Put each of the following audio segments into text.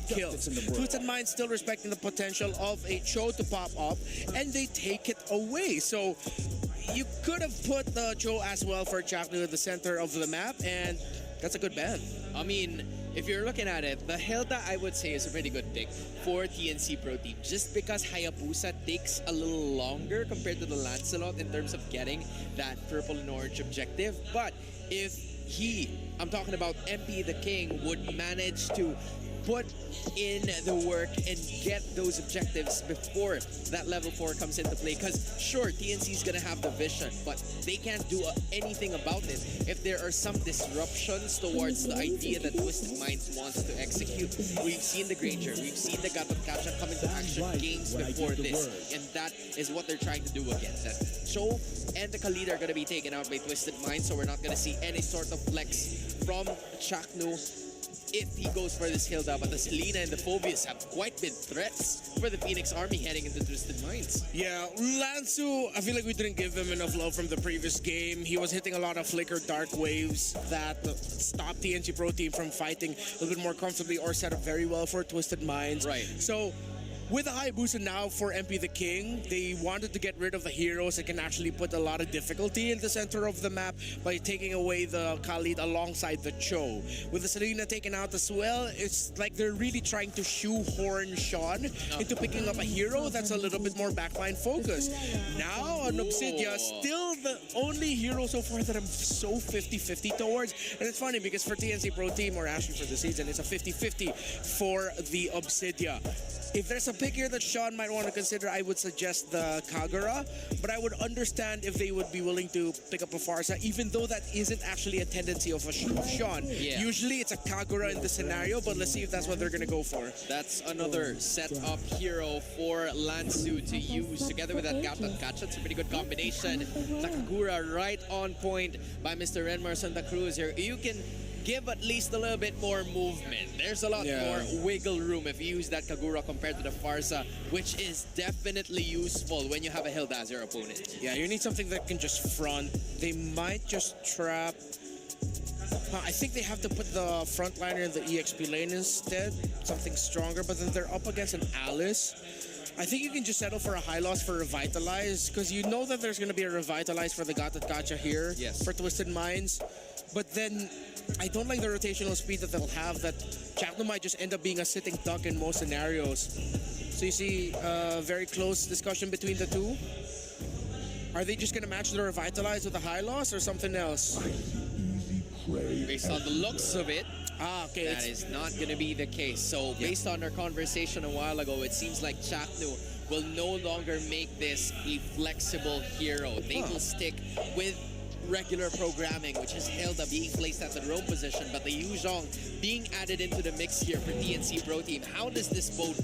kills. Twisted Mind still respecting the potential of a Cho to pop up, and they take it away. So you could have put the Cho as well for Chaknu at the center of the map, and that's a good ban. I mean, if you're looking at it, the Hilda, I would say, is a pretty good pick for TNC Pro Team. Just because Hayabusa takes a little longer compared to the Lancelot in terms of getting that purple and orange objective. But if he, I'm talking about MP the King, would manage to put in the work and get those objectives before that level 4 comes into play. Because sure, TNC is gonna have the vision, but they can't do anything about it if there are some disruptions towards the idea that Twisted Minds wants to execute. We've seen the Granger, we've seen the Gatot Kacha come into action games before this, and that is what they're trying to do again. That Cho and the Khalid are gonna be taken out by Twisted Minds, so we're not gonna see any sort of flex from Chaknu if he goes for this Hilda. But the Selena and the Phobius have quite been threats for the Phoenix Army heading into Twisted Minds. Yeah, Lansu, I feel like we didn't give him enough love from the previous game. He was hitting a lot of flicker dark waves that stopped TNC Pro Team from fighting a little bit more comfortably or set up very well for Twisted Minds. Right. So with the Hayabusa now for MP the King, they wanted to get rid of the heroes that can actually put a lot of difficulty in the center of the map by taking away the Khalid alongside the Cho. With the Selena taken out as well, it's like they're really trying to shoehorn Sean into picking up a hero that's a little bit more backline focused. Now, an Obsidia, still the only hero so far that I'm so 50-50 towards. And it's funny because for TNC Pro Team, or actually for the season, it's a 50-50 for the Obsidia. If there's a pick here that Sean might want to consider, I would suggest the Kagura, but I would understand if they would be willing to pick up a Farsa, even though that isn't actually a tendency of Sean. Yeah. Usually it's a Kagura in the scenario, but let's see if that's what they're going to go for. That's another set-up hero for Lansu to use together with that Gatot Kacha. It's a pretty good combination. The Kagura right on point by Mr. Renmar Santa Cruz here. You can give at least a little bit more movement. There's a lot more wiggle room if you use that Kagura compared to the Farsa, which is definitely useful when you have a Hilda as your opponent. Yeah, you need something that can just front. They might just trap. I think they have to put the frontliner in the EXP lane instead, something stronger, but then they're up against an Alice. I think you can just settle for a high loss for Revitalize, because you know that there's going to be a Revitalize for the Gatot Kacha here for Twisted Minds. But then I don't like the rotational speed that they'll have, that Chaknu might just end up being a sitting duck in most scenarios. So you see a very close discussion between the two. Are they just going to match the Revitalize with a high loss or something else? Based on the looks of it, okay, that is not going to be the case. So based on our conversation a while ago, it seems like Chaknu will no longer make this a flexible hero. They will stick with regular programming, which is Hilda being placed at the roam position, but the Yuzhong being added into the mix here for TNC Pro Team. How does this bode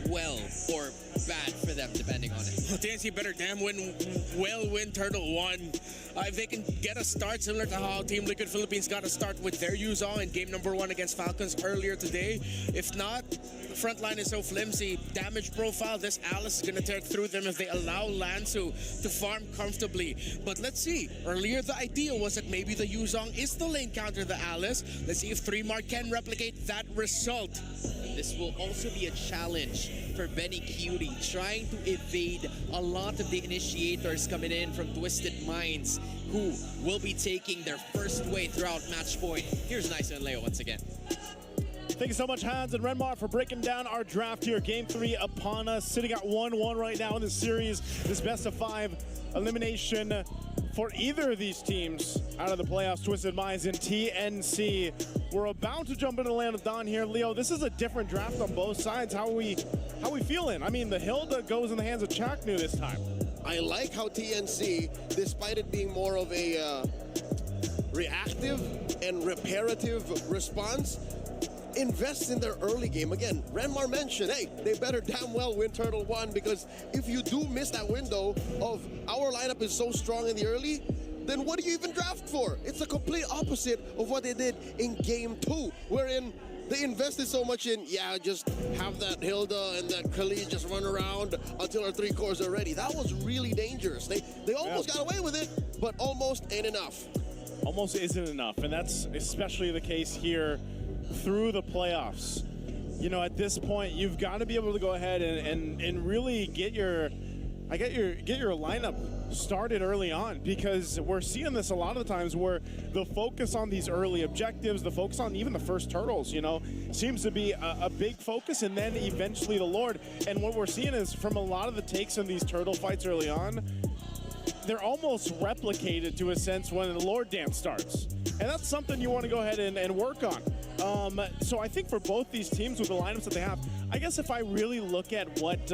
well or bad for them, depending on it? Well, TNC better damn win Turtle 1. If they can get a start similar to how Team Liquid Philippines got a start with their Yuzhong in game number 1 against Falcons earlier today. If not, the front line is so flimsy. Damage profile, this Alice is going to tear through them if they allow Lansu to farm comfortably. But let's see. Earlier, the idea was that maybe the Yuzhong is the lane counter the Alice. Let's see if 3Mark can replicate that result. This will also be a challenge for Benny Cutie, trying to evade a lot of the initiators coming in from Twisted Minds, who will be taking their first way throughout match point. Here's Nice and Leo once again. Thank you so much, Hans and Renmar, for breaking down our draft here. Game 3 upon us, sitting at 1-1 right now in the series. This best-of-5 elimination for either of these teams out of the playoffs, Twisted Minds and TNC. We're about to jump into the Land of Dawn here. Leo, this is a different draft on both sides. How are we feeling? I mean, the Hilda goes in the hands of Chaknu this time. I like how TNC, despite it being more of a reactive and reparative response, invest in their early game. Again, Renmar mentioned, hey, they better damn well win Turtle 1, because if you do miss that window of our lineup is so strong in the early, then what do you even draft for? It's the complete opposite of what they did in game 2, wherein they invested so much in, just have that Hilda and that Khalid just run around until our 3 cores are ready. That was really dangerous. They almost got away with it, but almost ain't enough. Almost isn't enough, and that's especially the case here through the playoffs. you know, at this point, you've got to be able to go ahead and really get your lineup started early on, because we're seeing this a lot of the times where the focus on these early objectives, the focus on even the first turtles, you know, seems to be a big focus, and then eventually the Lord. And what we're seeing is from a lot of the takes in these turtle fights early on, they're almost replicated to a sense when the Lord dance starts. And that's something you want to go ahead and work on. So I think for both these teams with the lineups that they have, I guess if I really look at what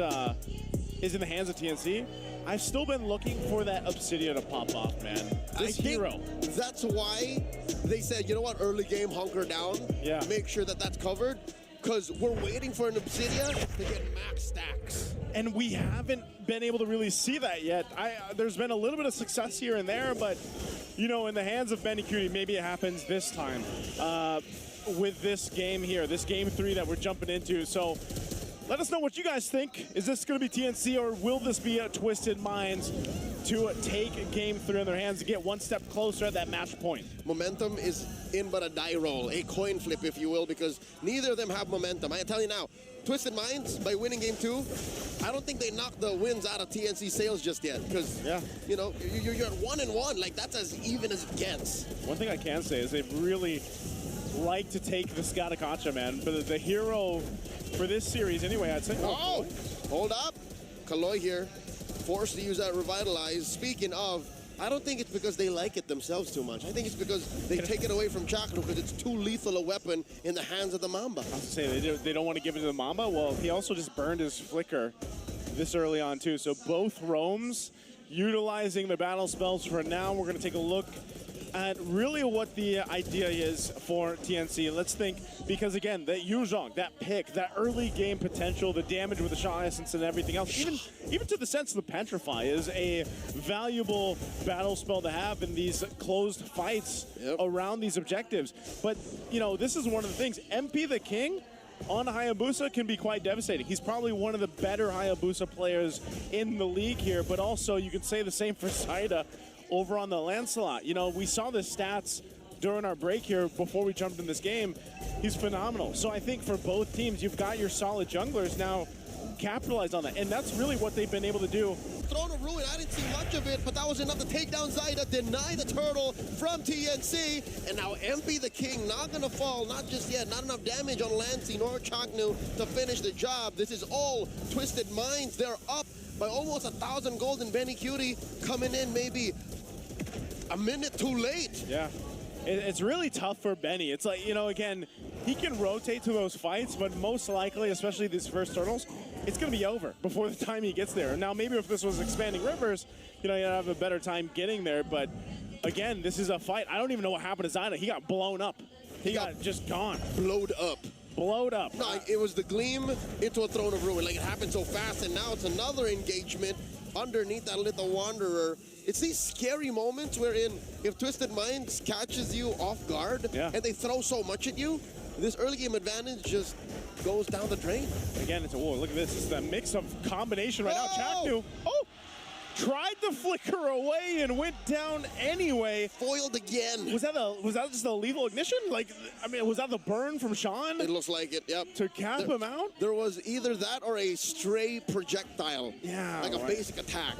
is in the hands of TNC, I've still been looking for that Obsidian to pop off, man. This hero. That's why they said, you know what, early game, hunker down. Yeah. Make sure that that's covered, because we're waiting for an Obsidian to get max stacks. And we haven't been able to really see that yet. There's been a little bit of success here and there, but, you know, in the hands of Benny Cutie, maybe it happens this time with this game here, this game 3 that we're jumping into. So let us know what you guys think. Is this going to be TNC, or will this be a Twisted Minds to take game 3 in their hands and get one step closer at that match point? Momentum is in but a die roll, a coin flip, if you will, because neither of them have momentum. I tell you now, Twisted Minds, by winning game 2, I don't think they knocked the wins out of TNC sales just yet, because, you know, you're at 1-1. Like, that's as even as it gets. One thing I can say is they've really like to take the Scatakacha, man. For the hero for this series anyway, I'd say. Oh, hold up. Kaloy here, forced to use that Revitalize. Speaking of, I don't think it's because they like it themselves too much. I think it's because they take it away from Chakno because it's too lethal a weapon in the hands of the Mamba. I was to say, they don't want to give it to the Mamba. Well, he also just burned his Flicker this early on too. So both roams utilizing the battle spells for now. We're going to take a look at really what the idea is for TNC. Let's think, because again, that Yuzhong, that pick, that early game potential, the damage with the Shot Essence and everything else, even to the sense of the Petrify is a valuable battle spell to have in these closed fights around these objectives. But, you know, this is one of the things. MP the King on Hayabusa can be quite devastating. He's probably one of the better Hayabusa players in the league here, but also you could say the same for Saida over on the Lancelot. You know, we saw the stats during our break here before we jumped in this game. He's phenomenal. So I think for both teams, you've got your solid junglers now capitalize on that. And that's really what they've been able to do. Throne of Ruin, I didn't see much of it, but that was enough to take down Zaida, deny the turtle from TNC, and now MP the King not gonna fall, not just yet, not enough damage on Lancey nor Chaknu to finish the job. This is all Twisted Minds. They're up by almost 1,000 gold, and Benny Cutie coming in maybe a minute too late. Yeah, it's really tough for Benny. It's like, you know, again, he can rotate to those fights, but most likely, especially these first turtles, it's going to be over before the time he gets there. Now, maybe if this was Expanding Rivers, you know, you'd have a better time getting there. But again, this is a fight. I don't even know what happened to Zaida. He got blown up. He got just gone. Blowed up. Blowed up. No, it was the Gleam into a Throne of Ruin. Like, it happened so fast, and now it's another engagement underneath that little Wanderer. It's these scary moments wherein if Twisted Minds catches you off guard and they throw so much at you, this early game advantage just goes down the drain. Again, it's a war. Look at this. It's the mix of combination right now. Chaknu, tried to flicker away and went down anyway. Foiled again. Was that just the lethal ignition? Like, I mean, was that the burn from Sean? It looks like it, yep. To cap him out? There was either that or a stray projectile. Yeah. Like a basic attack.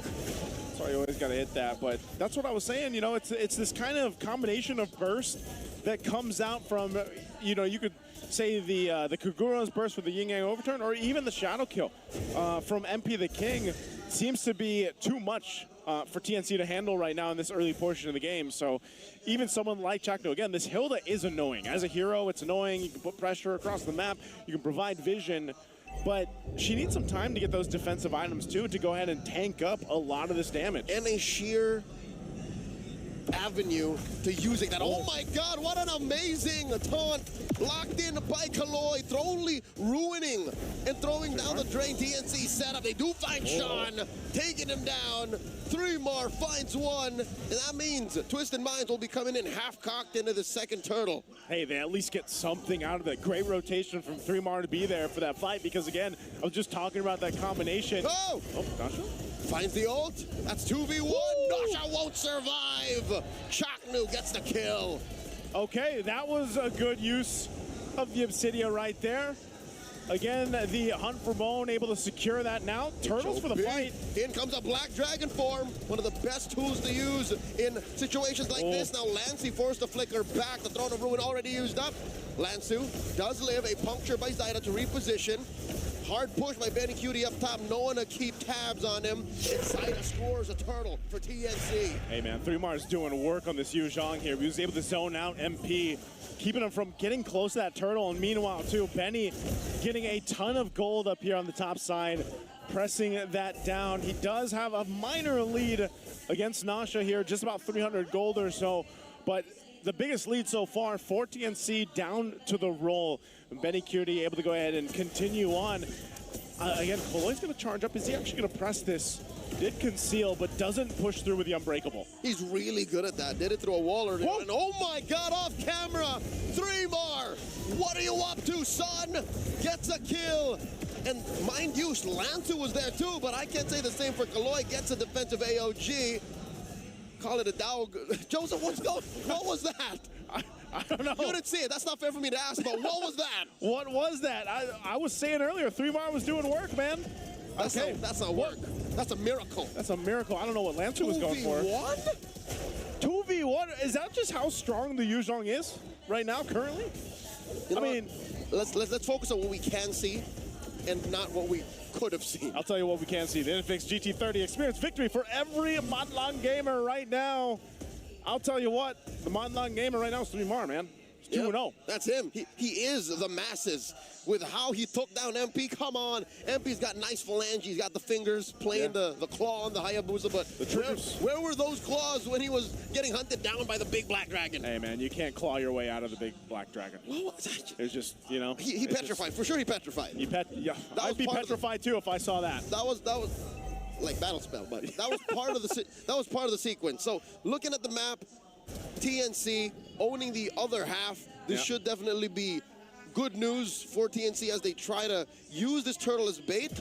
So you always got to hit that, but that's what I was saying. You know, it's this kind of combination of burst that comes out from, you know, you could say the Kagura's burst with the Yin Yang Overturn, or even the Shadow Kill from MP the King seems to be too much for TNC to handle right now in this early portion of the game. So even someone like Chakno, again, this Hilda is annoying. As a hero, it's annoying. You can put pressure across the map. You can provide vision. But she needs some time to get those defensive items, too, to go ahead and tank up a lot of this damage. And a sheer avenue to using that. Oh my God, what an amazing taunt. Locked in by Kaloy, totally ruining and throwing down the drain. TNC setup. They do find Sean, taking him down. 3 more, finds 1. And that means Twisted Minds will be coming in half-cocked into the second turtle. Hey, they at least get something out of it. Great rotation from 3mar to be there for that fight because, again, I was just talking about that combination. Oh, Nasha? Finds the ult. That's 2v1. Nasha won't survive. Chaknu gets the kill. Okay, that was a good use of the Obsidian right there. Again, the hunt for bone able to secure that now. Turtles for the fight. In comes a Black Dragon form, one of the best tools to use in situations like this. Now Lancey forced to flicker back. The Throne of Ruin already used up. Lansu does live, a puncture by Zyda to reposition. Hard push by Benny Cutie up top, no one to keep tabs on him. And Zyda scores a turtle for TNC. Hey man, 3Mar's doing work on this Yu Zhang here. He was able to zone out MP, keeping him from getting close to that turtle. And meanwhile too, Benny getting a ton of gold up here on the top side, pressing that down. He does have a minor lead against Nasha here, just about 300 gold or so. But the biggest lead so far for TNC down to the roll. And Benny Cutie able to go ahead and continue on. Again, Koloi's going to charge up. Is he actually going to press this? Did conceal, but doesn't push through with the Unbreakable. He's really good at that. Did it through a wall earlier on. And oh my God, off camera. 3Mar, what are you up to, son? Gets a kill. And mind you, Lantu was there too, but I can't say the same for Kaloi. Gets a defensive AOG. Call it a Dow. Joseph, what was that? I don't know. You didn't see it. That's not fair for me to ask, but what was that? What was that? I was saying earlier, 3Mar was doing work, man. That's not work. That's a miracle. That's a miracle. I don't know what Lancer was going for. 2v1? 2v1? Is that just how strong the Yu Zhang is right now, currently? You know let's focus on what we can see and not what we could have seen. I'll tell you what we can see. The Infix GT30 experience victory for every Modlong gamer right now. I'll tell you what, the Modlong gamer right now is 3Mar, man. It's 2-0. That's him. He is the masses with how he took down MP. Come on. MP's got nice phalanges. He's got the fingers playing the claw on the Hayabusa, but where were those claws when he was getting hunted down by the big black dragon? Hey, man, you can't claw your way out of the big black dragon. It's just, you know. He petrified. For sure he petrified. I'd be petrified too if I saw that. That was like battle spell, but that was part of the sequence. So looking at the map, TNC owning the other half. This should definitely be good news for TNC as they try to use this turtle as bait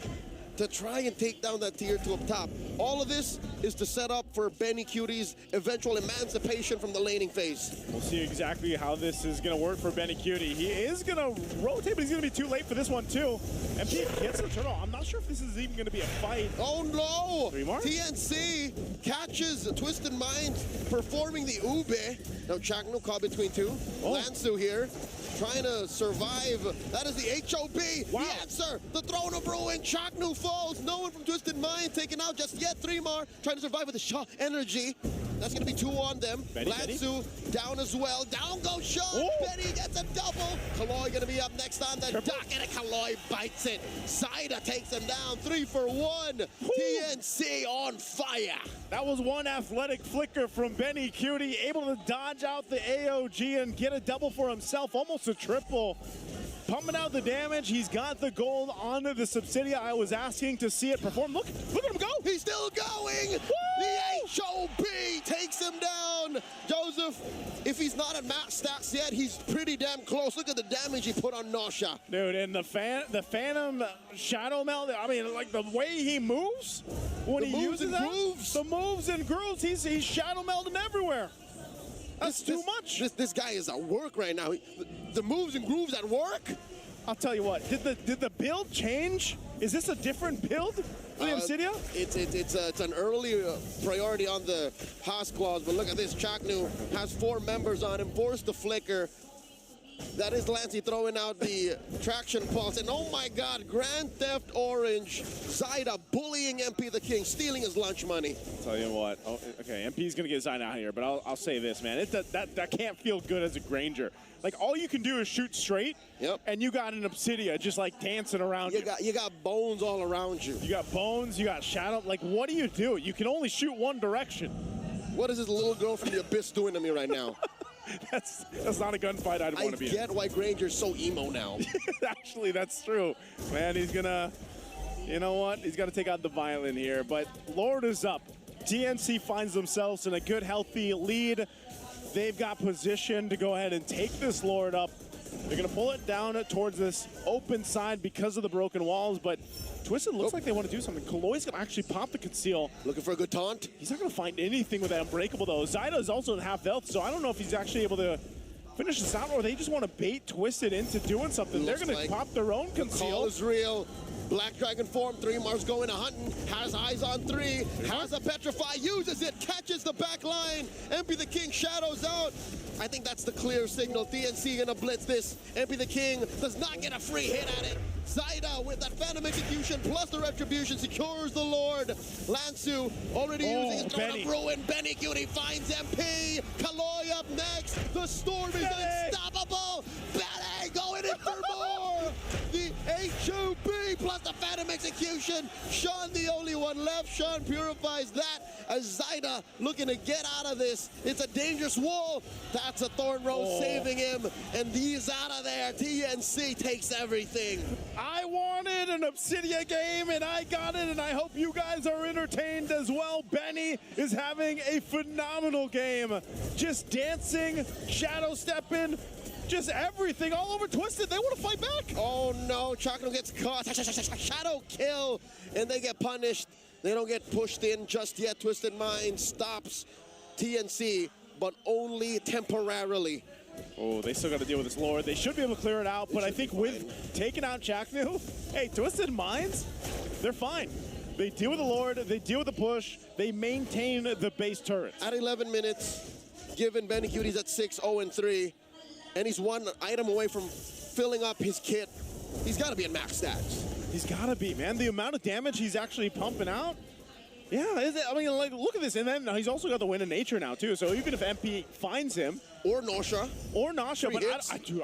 to try and take down that tier 2 up top. All of this is to set up for Benny Cutie's eventual emancipation from the laning phase. We'll see exactly how this is going to work for Benny Cutie. He is going to rotate, but he's going to be too late for this one too. MP gets the turtle. I'm not sure if this is even going to be a fight. Oh no! 3Mar? TNC catches Twisted Minds performing the Ube. Now Chakno caught between two. Lansu here, trying to survive. That is the HOB. Wow. The answer, the Throne of Ruin. Chaknu falls. No one from Twisted Mind taken out just yet. 3Mar trying to survive with the Shaw energy. That's going to be 2 on them. Lansu down as well. Down goes Shaw. Benny gets a double. Kaloi going to be up next on the dock, and Kaloi bites it. Zyda takes him down. 3 for 1. TNC on fire. That was one athletic flicker from Benny Cutie, able to dodge out the AOG and get a double for himself, almost a triple. Pumping out the damage. He's got the gold onto the Subsidia. I was asking to see it perform. Look at him go. He's still going. The HOB takes him down. Joseph, if he's not at max stats yet, he's pretty damn close. Look at the damage he put on Nasha. Dude, and the Phantom Shadow Meld, I mean, like the way he moves when he uses that. The moves and grooves, he's Shadow Melding everywhere. That's too much. This guy is at work right now. The moves and grooves at work. I'll tell you what. Did the build change? Is this a different build for the Obsidia? It's an early priority on the Haas clause. But look at this. Chaknu has 4 members on him. Forced to flicker. That is Lancey throwing out the traction pulse. And oh my God, Grand Theft Orange. Zyda bullying MP the King, stealing his lunch money. I'll tell you what. Oh, okay, MP's going to get Zyda out here, but I'll say this, man. That can't feel good as a Granger. Like, all you can do is shoot straight, and you got an Obsidia just, like, dancing around you. You got bones all around you. You got bones, you got shadow. Like, what do you do? You can only shoot one direction. What is this little girl from the Abyss doing to me right now? That's not a gunfight I'd want to be in. I get why Granger's so emo now. Actually, that's true. Man, he's going to, you know what? He's got to take out the violin here. But Lord is up. TNC finds themselves in a good, healthy lead. They've got position to go ahead and take this Lord up. They're going to pull it down towards this open side because of the broken walls, but Twisted looks like they want to do something. Kaloi's going to actually pop the conceal. Looking for a good taunt. He's not going to find anything with that Unbreakable, though. Zyda is also at half health, so I don't know if he's actually able to finish this out, or they just want to bait Twisted into doing something. They're going to pop their own The call conceal. is real. Black Dragon form, 3Mar's going to hunting, has eyes on 3, has a Petrify, uses it, catches the back line. MP the King shadows out. I think that's the clear signal. TNC gonna blitz this. MP the King does not get a free hit at it. Zaida with that Phantom Execution plus the Retribution secures the Lord. Lansu already using his Throne of Ruin. Benny Cutie finds MP. Kaloy up next. The Storm is unstoppable. Benny going in for more. The HOB plus the Phantom Execution. Sean the only one left. Sean purifies that as Zaida looking to get out of this. It's a dangerous wall. That's a Thorn Rose saving him. And he's out of there. TNC takes everything. I wanted an Obsidia game, and I got it, and I hope you guys are entertained as well. Benny is having a phenomenal game. Just dancing, shadow stepping, just everything all over Twisted. They want to fight back. Oh no, Chakno gets caught. Shadow kill, and they get punished. They don't get pushed in just yet. Twisted Mind stops TNC, but only temporarily. Oh, they still got to deal with this Lord. They should be able to clear it out, but I think with taking out Chaknu, hey, Twisted Minds, they're fine. They deal with the Lord, they deal with the push, they maintain the base turrets. At 11 minutes, given Benny Cutie's at 6-0-3, and he's one item away from filling up his kit. He's got to be at max stats. He's got to be, man. The amount of damage he's actually pumping out. Yeah, I mean, like, look at this. And then he's also got the Wind of Nature now, too. So even if MP finds him. Or Nosha. But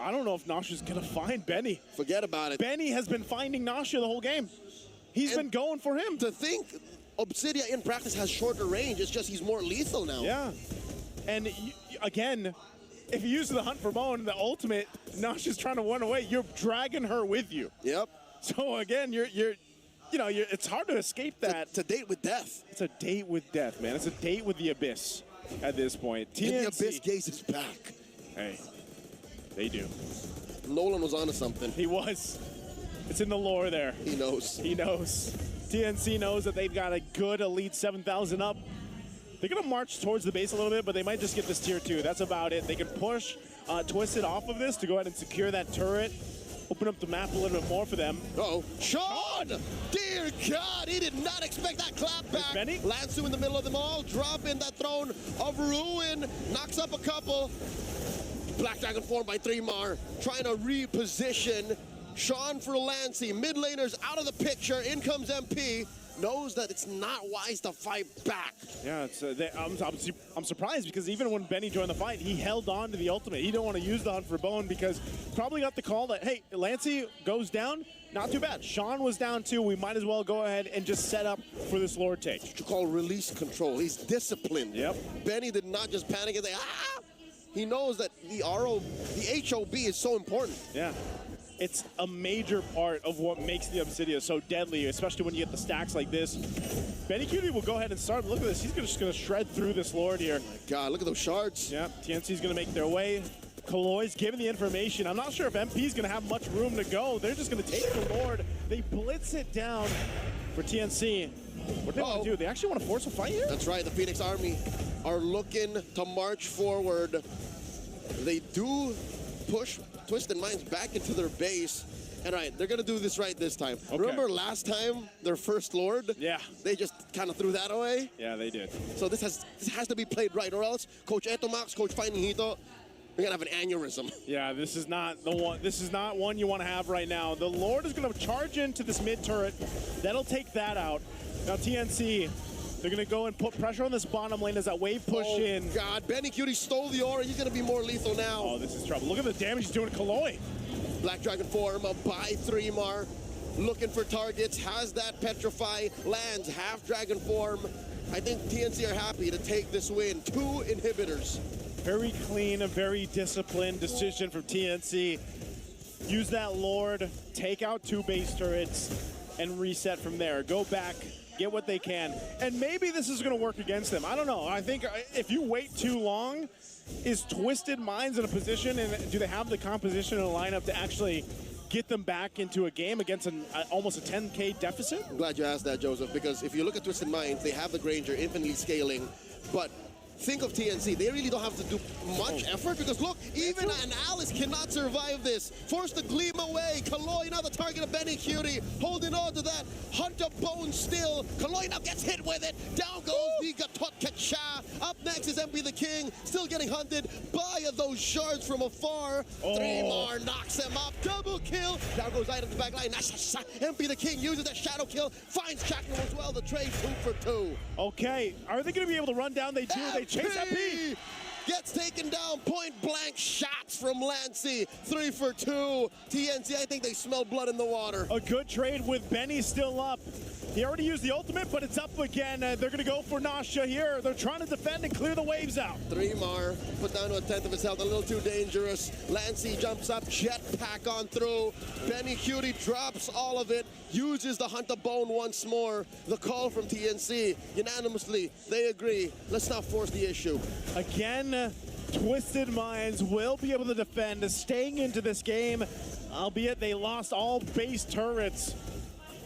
I don't know if Nosha's going to find Benny. Forget about it. Benny has been finding Nosha the whole game. He's been going for him. To think Obsidia in practice has shorter range, it's just he's more lethal now. Yeah. And again, if you use the Hunt for Bone, the ultimate, Nosha's trying to run away, you're dragging her with you. Yep. So again, it's hard to escape that. It's a date with death. It's a date with death, man. It's a date with the Abyss at this point. TNC, and the Abyss gazes back. Hey, they do. Nolan was onto something. He was. It's in the lore there. He knows. He knows. TNC knows that they've got a good Elite 7,000 up. They're going to march towards the base a little bit, but they might just get this tier 2. That's about it. They can push Twisted off of this to go ahead and secure that turret. Open up the map a little bit more for them. Uh-oh. Sean! Dear God, he did not expect that clap back. Benny? Lansu in the middle of them all, dropping that Throne of Ruin. Knocks up a couple. Black Dragon formed by 3Mar, trying to reposition. Sean for Lancy. Mid laners out of the picture. In comes MP. Knows that it's not wise to fight back. Yeah, I'm surprised because even when Benny joined the fight, he held on to the ultimate. He didn't want to use the Hunt for Bone because probably got the call that, hey, Lancy goes down, not too bad. Sean was down too. We might as well go ahead and just set up for this Lord take. What you call release control. He's disciplined. Yep. Benny did not just panic and say, ah! He knows that the HOB is so important. Yeah. It's a major part of what makes the Obsidia so deadly, especially when you get the stacks like this. Benny Cutie will go ahead and start. Look at this. He's just going to shred through this Lord here. Oh my God, look at those shards. Yeah, TNC's going to make their way. Kaloy's given the information. I'm not sure if MP's going to have much room to go. They're just going to take the Lord. They blitz it down for TNC. What do they want to do? They actually want to force a fight here? That's right. The Phoenix Army are looking to march forward. They do push Twisted Minds back into their base. And they're going to do this right this time. Okay. Remember last time, their first Lord? Yeah. They just kind of threw that away? Yeah, they did. So this has to be played right, or else Coach Etomax, Coach Finding Hito, they're going to have an aneurysm. Yeah, this is not the one. This is not one you want to have right now. The Lord is going to charge into this mid turret. That'll take that out. Now TNC, they're going to go and put pressure on this bottom lane as that wave push in. Oh, God. Benny Cutie stole the aura. He's going to be more lethal now. Oh, this is trouble. Look at the damage he's doing to Kaloy. Black Dragon form by 3Mar. Looking for targets. Has that Petrify. Lands half Dragon form. I think TNC are happy to take this win. 2 inhibitors. Very clean, a very disciplined decision from TNC. Use that Lord, take out 2 base turrets, and reset from there. Go back, get what they can. And maybe this is going to work against them. I don't know. I think if you wait too long, is Twisted Minds in a position, and do they have the composition and the lineup to actually get them back into a game against almost a 10K deficit? I'm glad you asked that, Joseph, because if you look at Twisted Minds, they have the Granger infinitely scaling, but think of TNC. They really don't have to do much effort because look, even an Alice cannot survive this. Force the gleam away. Kaloy now the target of Benny Cutie, holding on to that. Hunt up Bone still. Kaloy now gets hit with it. Down goes the Gatot Kacha. Up next is MP the King, still getting hunted by those shards from afar. Three-Mar knocks him up. Double kill. Down goes Ida to the back line. MP the King uses that shadow kill. Finds Chakno as well. The trade 2 for 2. Okay, are they going to be able to run down? They do. They chase MP. Gets taken down. Point blank shots from Lancy. 3 for 2. TNC, I think they smell blood in the water. A good trade with Benny still up. He already used the ultimate, but it's up again. They're going to go for Nasha here. They're trying to defend and clear the waves out. Three-Mar put down to a tenth of his health, a little too dangerous. Lancy jumps up, jetpack on through. Benny Cutie drops all of it, uses the Hunt of Bone once more. The call from TNC, unanimously, they agree. Let's not force the issue. Again, Twisted Minds will be able to defend, staying into this game, albeit they lost all base turrets.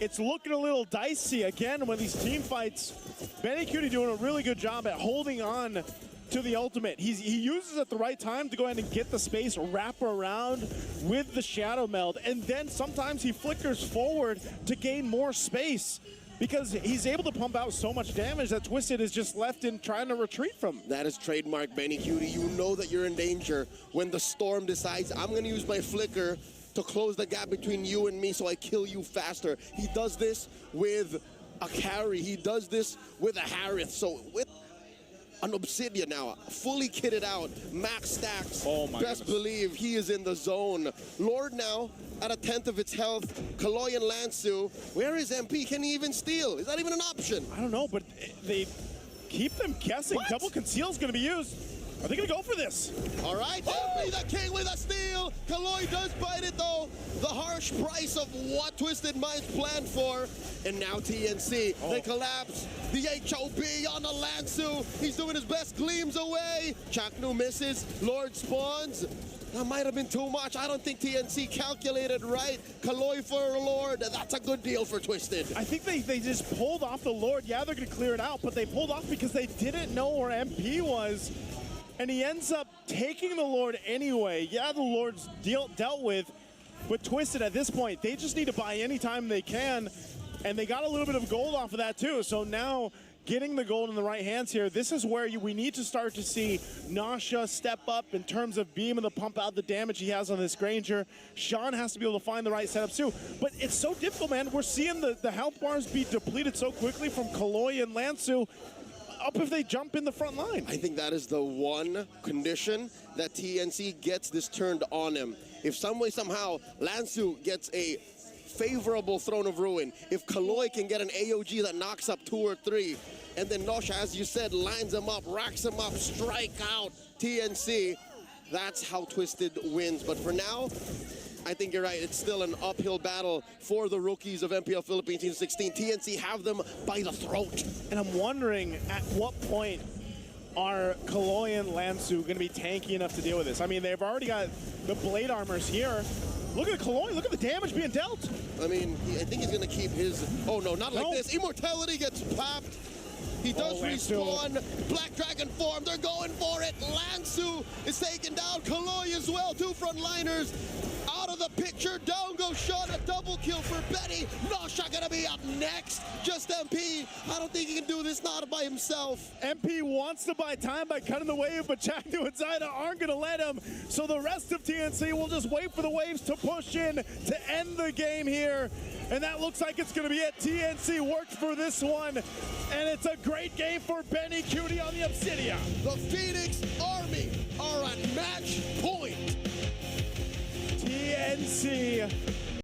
It's looking a little dicey again when these team fights. Benny Cutie doing a really good job at holding on to the ultimate. He uses it at the right time to go ahead and get the space, wrap around with the Shadow Meld, and then sometimes he flickers forward to gain more space because he's able to pump out so much damage that Twisted is just left in trying to retreat from. That is trademark Benny Cutie. You know that you're in danger when the storm decides, I'm going to use my flicker to close the gap between you and me so I kill you faster. He does this with a carry. He does this with a Harith. So with an Obsidian now, fully kitted out, max stacks. Oh my Best goodness. believe he is in the zone. Lord now at a tenth of its health. Kaloy and Lansu. Where is MP? Can he even steal? Is that even an option? I don't know, but they keep them guessing. What? Double conceal is going to be used. Are they going to go for this? All right, MP the King with a steal. Kaloy does bite it though. The harsh price of what Twisted Minds planned for. And now TNC, they collapse. The HOB on the Lansu. He's doing his best, gleams away. Chaknu misses, Lord spawns. That might have been too much. I don't think TNC calculated right. Kaloy for a Lord, that's a good deal for Twisted. I think they just pulled off the Lord. Yeah, they're going to clear it out, but they pulled off because they didn't know where MP was. And he ends up taking the Lord anyway. Yeah, the Lord's dealt with Twisted at this point. They just need to buy any time they can. And they got a little bit of gold off of that too. So now getting the gold in the right hands here, this is where we need to start to see Nasha step up in terms of being able to pump out the damage he has on this Granger. Sean has to be able to find the right setups too. But it's so difficult, man. We're seeing the health bars be depleted so quickly from Kaloy and Lansu. Up if they jump in the front line. I think that is the one condition that TNC gets this turned on him. If some way, somehow, Lansu gets a favorable Throne of Ruin, if Kaloy can get an AOG that knocks up 2 or 3, and then Nosha, as you said, lines him up, racks him up, strike out TNC, that's how Twisted wins. But for now, I think you're right. It's still an uphill battle for the rookies of MPL Philippines Team 16. TNC have them by the throat. And I'm wondering at what point are Kaloy and Lansu going to be tanky enough to deal with this? I mean, they've already got the blade armors here. Look at Kaloy. Look at the damage being dealt. I mean, I think he's going to keep his... Oh, no, not like this. Immortality gets popped. He does respawn. Black Dragon form. They're going for it. Lansu is taken down. Kaloy as well. 2 frontliners out of the picture. Down goes Sean. A double kill for Benny. Nosha gonna be up next. Just MP. I don't think he can do this not by himself. MP wants to buy time by cutting the wave, but Chaknu and Zaida aren't going to let him. So the rest of TNC will just wait for the waves to push in to end the game here. And that looks like it's going to be it. TNC worked for this one. And it's a great game for Benny Cutie on the Obsidian. The Phoenix